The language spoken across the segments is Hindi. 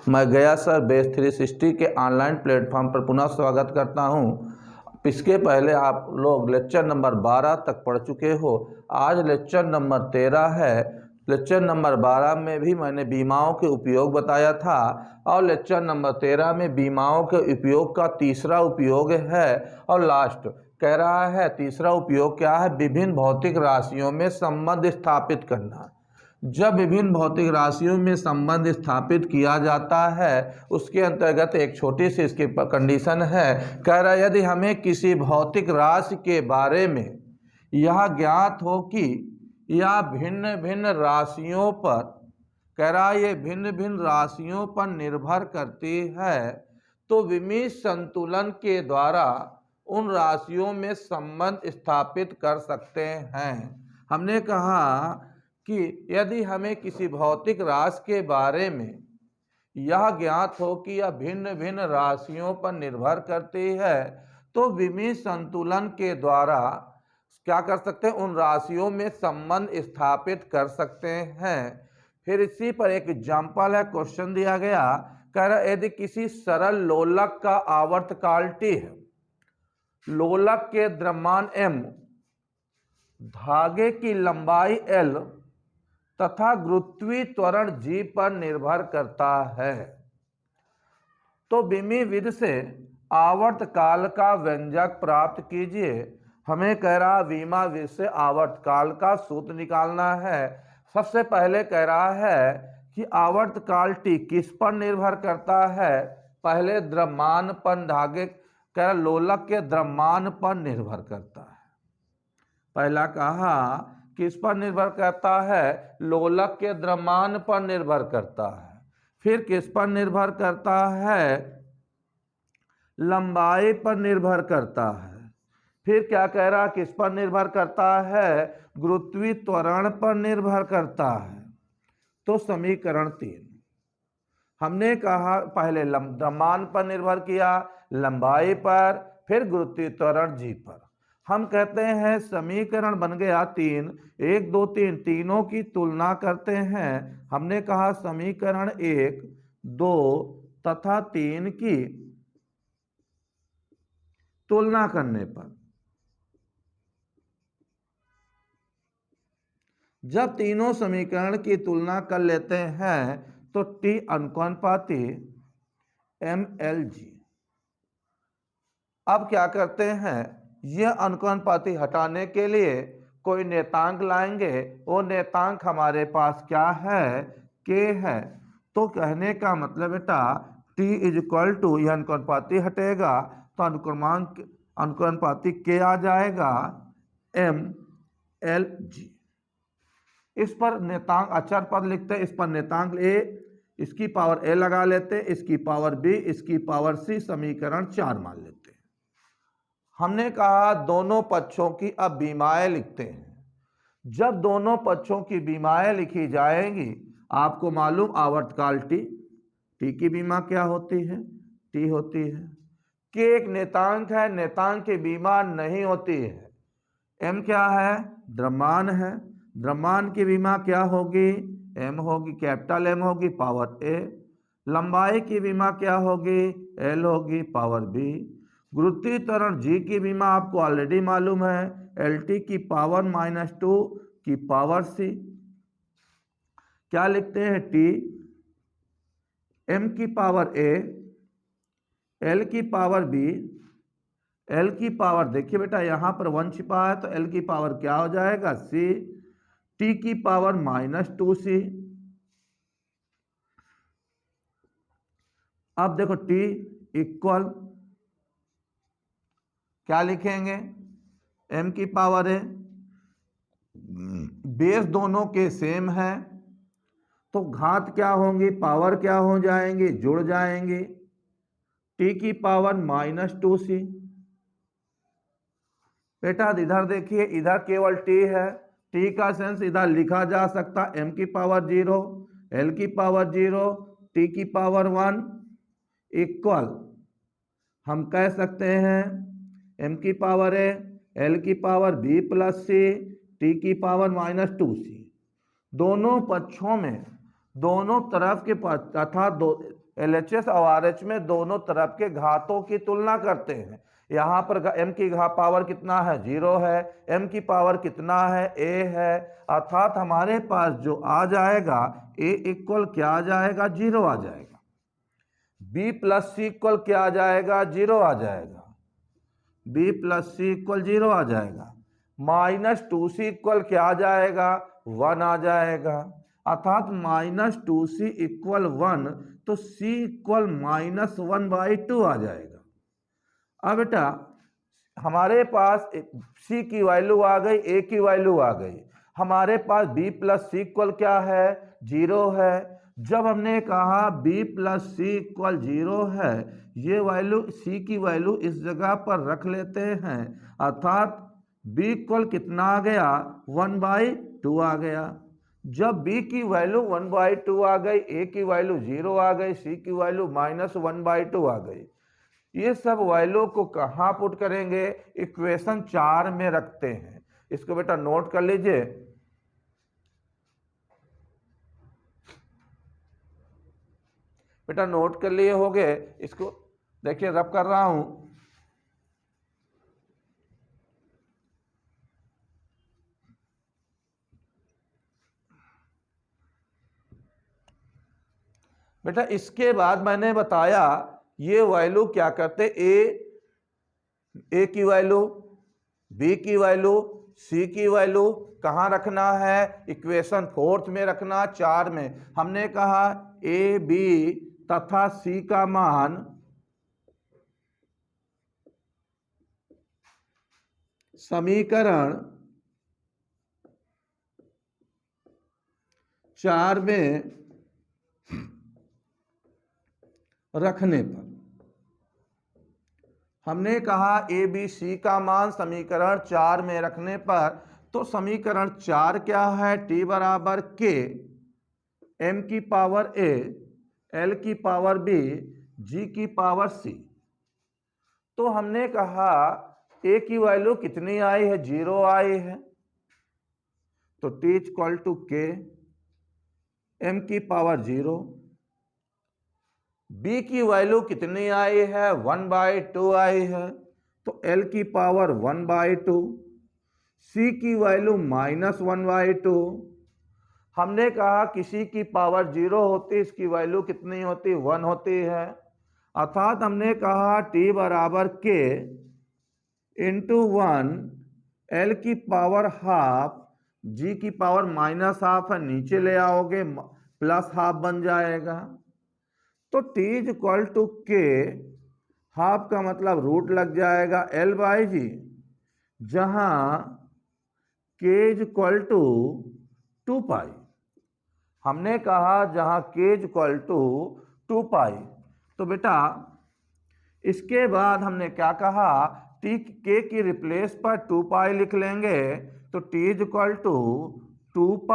मैं गया सर बेस 360 के ऑनलाइन प्लेटफॉर्म पर पुनः स्वागत करता हूं। इसके पहले आप लोग लेक्चर नंबर 12 तक पढ़ चुके हो। आज लेक्चर नंबर 13 है। लेक्चर नंबर 12 में भी मैंने बीमाओं के उपयोग बताया था और लेक्चर नंबर 13 में बीमाओं के उपयोग का तीसरा उपयोग है और लास्ट कह रहा है तीसरा उपयोग क्या है, विभिन्न भौतिक राशियों में संबंध स्थापित करना। जब विभिन्न भौतिक राशियों में संबंध स्थापित किया जाता है उसके अंतर्गत एक छोटी सी इसकी कंडीशन है। कह रहा है यदि हमें किसी भौतिक राशि के बारे में यह ज्ञात हो कि यह भिन्न भिन्न राशियों पर, कह रहा है ये भिन्न भिन्न राशियों पर निर्भर करती है, तो विमीय संतुलन के द्वारा उन राशियों में संबंध स्थापित कर सकते हैं। हमने कहा कि यदि हमें किसी भौतिक राशि के बारे में यह ज्ञात हो कि यह भिन्न भिन्न राशियों पर निर्भर करती है तो विमीय संतुलन के द्वारा क्या कर सकते हैं, उन राशियों में संबंध स्थापित कर सकते हैं। फिर इसी पर एक एग्जाम्पल है, क्वेश्चन दिया गया, कह रहा यदि किसी सरल लोलक का आवर्तकाल T है, लोलक के द्रव्यमान M, धागे की लंबाई L तथा गुरुत्वीय त्वरण G पर निर्भर करता है, तो विमीय विधि से आवर्तकाल का व्यंजक प्राप्त कीजिए। हमें कह रहा विमा विधि से आवर्तकाल का सूत्र निकालना है। सबसे पहले कह रहा है कि आवर्तकाल T किस पर निर्भर करता है, पहले द्रव्यमान पर, धागे कह रहा लोलक के द्रव्यमान पर निर्भर करता है। पहला कहा किस पर निर्भर करता है, लोलक के द्रव्यमान पर निर्भर करता है। फिर किस पर निर्भर करता है, लंबाई पर निर्भर करता है। फिर क्या कह रहा किस पर निर्भर करता है, गुरुत्वीय त्वरण पर निर्भर करता है। तो समीकरण 3 हमने कहा पहले द्रव्यमान पर निर्भर किया, लंबाई पर, फिर गुरुत्वीय त्वरण G पर। हम कहते हैं समीकरण बन गया 3, 1 2 3 तीनों की तुलना करते हैं। हमने कहा समीकरण 1 2 तथा 3 की तुलना करने पर जब तीनों समीकरण की तुलना कर लेते हैं तो T अनुपाती MLG। अब क्या करते हैं, यह अनुपाती हटाने के लिए कोई नेतांक लाएंगे। वो नेतांक हमारे पास क्या है, K है। तो कहने का मतलब बेटा T इक्वल टू यह अनुपाती हटेगा तो अनुपाती K आ जाएगा MLG। इस पर नेतांक अचर पद लिखते हैं, इस पर नेतांक A, इसकी पावर A लगा लेते, इसकी पावर B, इसकी पावर C, समीकरण 4 मान लेते हैं। हमने कहा दोनों पक्षों की अब बीमाएं लिखते हैं। जब दोनों पक्षों की बीमाएं लिखी जाएंगी, आपको मालूम आवर्तकाल T की बीमा क्या होती है, T होती है। K एक नेतांक है, नेतांक की बीमा नहीं होती है। M क्या है, द्रव्यमान है, द्रव्यमान की बीमा क्या होगी, M होगी, कैपिटल M होगी, पावर A। लंबाई की बीमा क्या होगी, L होगी, पावर B। गुरुत्वीय त्वरण G की बीमा आपको ऑलरेडी मालूम है, LT की पावर -2 की पावर C। क्या लिखते हैं, T M की पावर A, L की पावर B, L की पावर, देखिए बेटा यहां पर 1 छिपा है तो L की पावर क्या हो जाएगा, C, T की पावर -2C। अब देखो T इक्वल क्या लिखेंगे, M की पावर है, बेस दोनों के सेम है तो घात क्या होंगी, पावर क्या हो जाएंगी, जुड़ जाएंगे। T की पावर -2C। बेटा इधर देखिए, इधर केवल T है, T का सेंस इधर लिखा जा सकता, M की पावर 0, L की पावर 0, T की पावर 1 इक्वल हम कह सकते हैं M की पावर A, L की power B plus C, T की पावर -2C। दोनों पक्षों में, दोनों तरफ के तथा LHS और RH में दोनों तरफ के घातों की तुलना करते हैं। यहाँ पर m की पावर कितना है, 0 है, m की पावर कितना है, a है, अर्थात हमारे पास जो आ जाएगा a इक्वल क्या आ जाएगा, 0 आ जाएगा। b प्लस सी इक्वल क्या आ जाएगा, 0 आ जाएगा। b प्लस सी इक्वल 0 आ जाएगा। -2c इक्वल क्या आ जाएगा, 1 आ जाएगा। अर्थात -2c इक्वल 1, तो c इक्वल -1/2 आ जाएगा। अब बेटा हमारे पास c की वैल्यू आ गई, a की वैल्यू आ गई, हमारे पास b प्लस सी इक्वल क्या है, 0 है। जब हमने कहा b प्लस सी इक्वल 0 है, ये वैल्यू c की वैल्यू इस जगह पर रख लेते हैं, अर्थात b इक्वल कितना आ गया, 1/2 आ गया। जब b की वैल्यू 1/2 आ गई, a की वैल्यू 0 आ गई, c की वैल्यू -1/2 आ गई, ये सब वैल्यू को कहाँ पुट करेंगे, इक्वेशन 4 में रखते हैं। इसको बेटा नोट कर लीजिए। बेटा नोट कर लिए होगे, इसको देखिए रब कर रहा हूं। बेटा इसके बाद मैंने बताया ये वैल्यू क्या करते, ए की वैल्यू, बी की वैल्यू, सी की वैल्यू कहाँ रखना है, इक्वेशन 4 में रखना, 4 में। हमने कहा ए बी तथा सी का मान समीकरण 4 में रखने पर, हमने कहा ए बी सी का मान समीकरण 4 में रखने पर, तो समीकरण 4 क्या है, t बराबर k, m की पावर a, l की पावर b, g की पावर c। तो हमने कहा a की वैल्यू कितनी आई है, 0 आई है, तो t equal to k, m की पावर 0, b की वैल्यू कितनी आई है, 1/2 आई है, तो l की पावर 1/2, c की वैल्यू -1/2। हमने कहा किसी की पावर 0 होती, इसकी वैल्यू कितनी होती, 1 होती है, अर्थात हमने कहा t बराबर k इंटू 1, l की पावर हाफ, g की पावर -हाफ है, नीचे ले आओगे +हाफ बन जाएगा। तो t equal to k, half का मतलब रूट लग जाएगा l/g, जहां k इक्वल टू 2π। हमने कहा जहां k इक्वल टू 2π, तो बेटा इसके बाद हमने क्या कहा, k की रिप्लेस पर 2π लिख लेंगे, तो t इक्वल टू 2π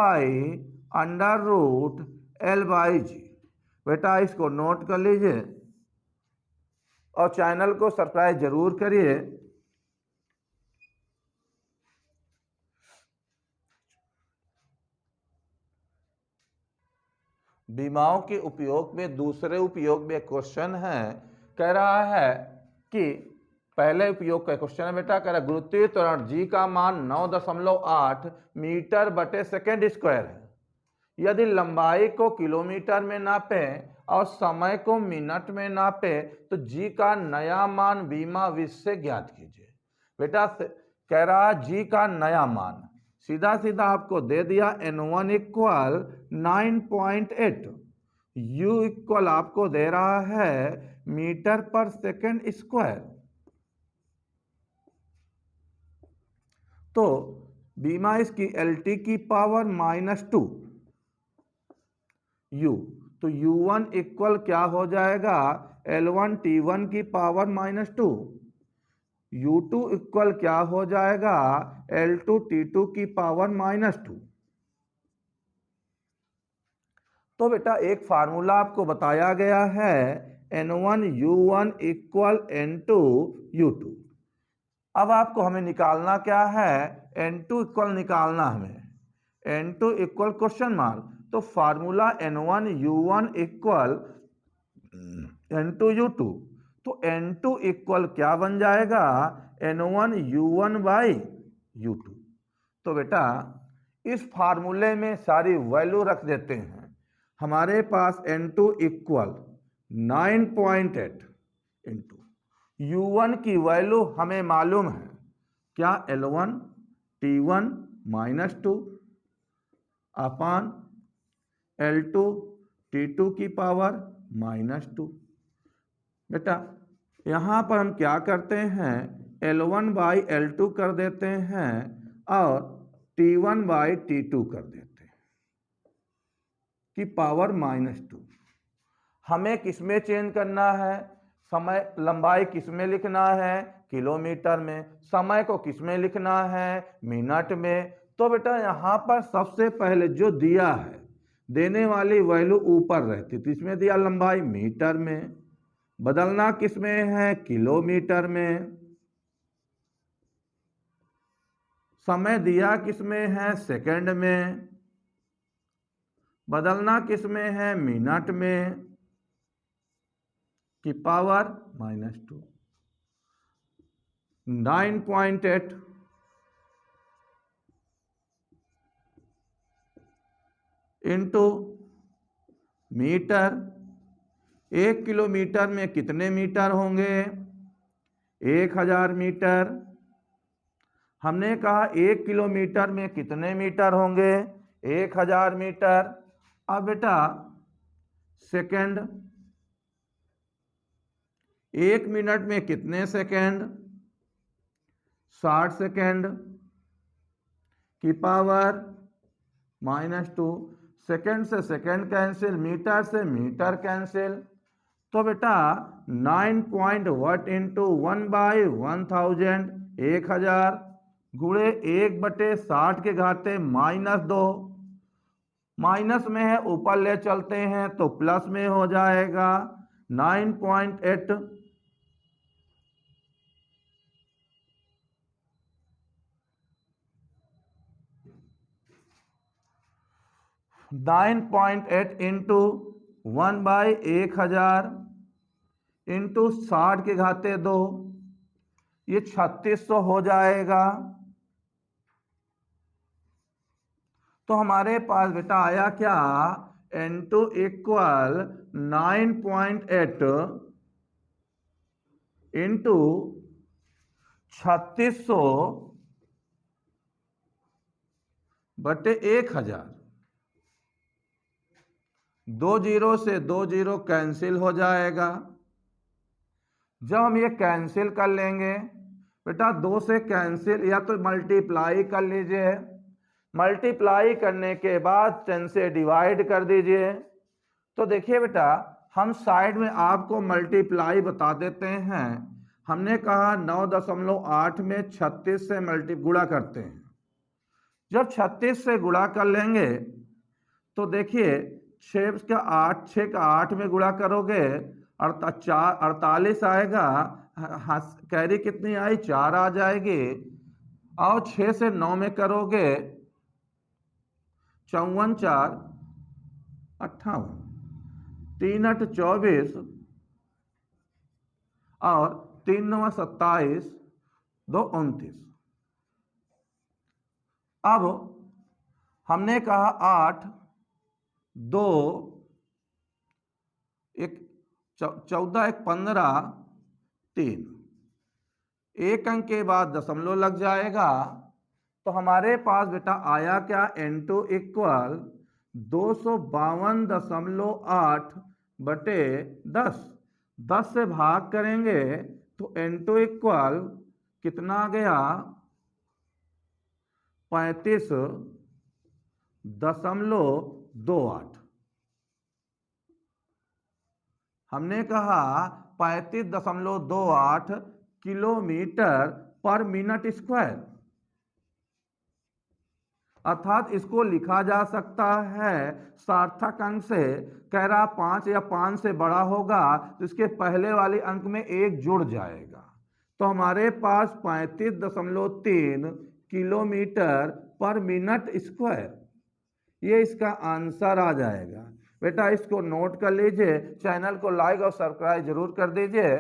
√l/g। बेटा इसको नोट कर लीजिए और चैनल को सब्सक्राइब जरूर करिए। बीमाओं के उपयोग में दूसरे उपयोग में क्वेश्चन है, कह रहा है कि पहले उपयोग का क्वेश्चन है बेटा, कह रहा गुरुत्वीय त्वरण g का मान 9.8 मीटर बटे सेकेंड स्क्वायर है। यदि लंबाई को किलोमीटर में नापें और समय को मिनट में नापें, तो g का नया मान बीमा विधि से ज्ञात कीजिए। बेटा कह रहा g का नया मान सीधा सीधा आपको दे दिया, n1 इक्वल 9.8, u इक्वल आपको दे रहा है मीटर पर सेकेंड स्क्वायर। तो बीमा इसकी LT की पावर -2 u, तो u1 इक्वल क्या हो जाएगा, L1 T1 की पावर -2, u2 इक्वल क्या हो जाएगा, L2 T2 की पावर -2। तो बेटा एक फार्मूला आपको बताया गया है, N1 U1 equal N2 U2। अब आपको हमें निकालना क्या है, N2 इक्वल निकालना हमें, N2 इक्वल क्वेश्चन मार्क, तो formula N1 U1 equal N2U2, तो N2 इक्वल क्या बन जाएगा, N1U1/U2। तो बेटा इस फार्मूले में सारी वैल्यू रख देते हैं। हमारे पास N2 इक्वल 9.8 इंटू U1 की वैल्यू हमें मालूम है, क्या, L1 T1 -2 अपान L2 T2 की पावर -2। बेटा यहाँ पर हम क्या करते हैं, L1/L2 कर देते हैं और T1/T2 कर देते हैं की पावर -2। हमें किसमें चेंज करना है, समय लंबाई किसमें लिखना है, किलोमीटर में, समय को किसमें लिखना है, मिनट में। तो बेटा यहाँ पर सबसे पहले जो दिया है, देने वाली वैल्यू ऊपर रहती, तो इसमें दिया लंबाई मीटर में, बदलना किसमें है, किलोमीटर में, समय दिया किसमें है, सेकंड में, बदलना किसमें है, मिनट में, की पावर -2। 9.8 into metre. 1 किलोमीटर में कितने मीटर होंगे, 1000 मीटर। हमने कहा 1 किलोमीटर में कितने मीटर होंगे, 1000 मीटर। अब बेटा सेकंड, 1 मिनट में कितने सेकंड, 60 सेकंड, की पावर -2। सेकंड से सेकंड कैंसिल, मीटर से मीटर कैंसिल। तो बेटा 9.8 इंटू 1/1000, 1000 गुणे 1/60 के घाते -2। माइनस में है, ऊपर ले चलते हैं तो प्लस में हो जाएगा। 9.8 9.8 इंटू 1/1000 इंटू 60 के घाते 2, ये 3600 हो जाएगा। तो हमारे पास बेटा आया क्या, N2 इक्वल 9.8 इंटू 3600 बटे 1000। 2 जीरो से 2 जीरो कैंसिल हो जाएगा। जब हम ये कैंसिल कर लेंगे बेटा, 2 से कैंसिल, या तो मल्टीप्लाई कर लीजिए, मल्टीप्लाई करने के बाद 10 से डिवाइड कर दीजिए। तो देखिए बेटा, हम साइड में आपको मल्टीप्लाई बता देते हैं। हमने कहा 9.8 में 36 से गुणा करते हैं। जब 36 से गुणा कर लेंगे तो देखिए 6 का 8 में गुणा करोगे 48 आएगा, कैरी कितनी आई, 4 आ जाएगी। और 6 से 9 में करोगे 54 4 58, 3 8 24 और 3 9 27, 2 29। अब हमने कहा 8 2 1 14 1 15 3, एक अंक के बाद दशमलव लग जाएगा। तो हमारे पास बेटा आया क्या, N2 इक्वल 252.8 बटे 10। 10 से भाग करेंगे तो N2 इक्वल कितना आ गया, 35.28। हमने कहा 35.28 किलोमीटर पर मिनट स्क्वायर। अर्थात इसको लिखा जा सकता है सार्थक अंक से। कह रहा 5 या 5 से बड़ा होगा तो इसके पहले वाले अंक में 1 जुड़ जाएगा। तो हमारे पास 35.3 किलोमीटर पर मिनट स्क्वायर, ये इसका आंसर आ जाएगा। बेटा इसको नोट कर लीजिए, चैनल को लाइक और सब्सक्राइब जरूर कर दीजिए।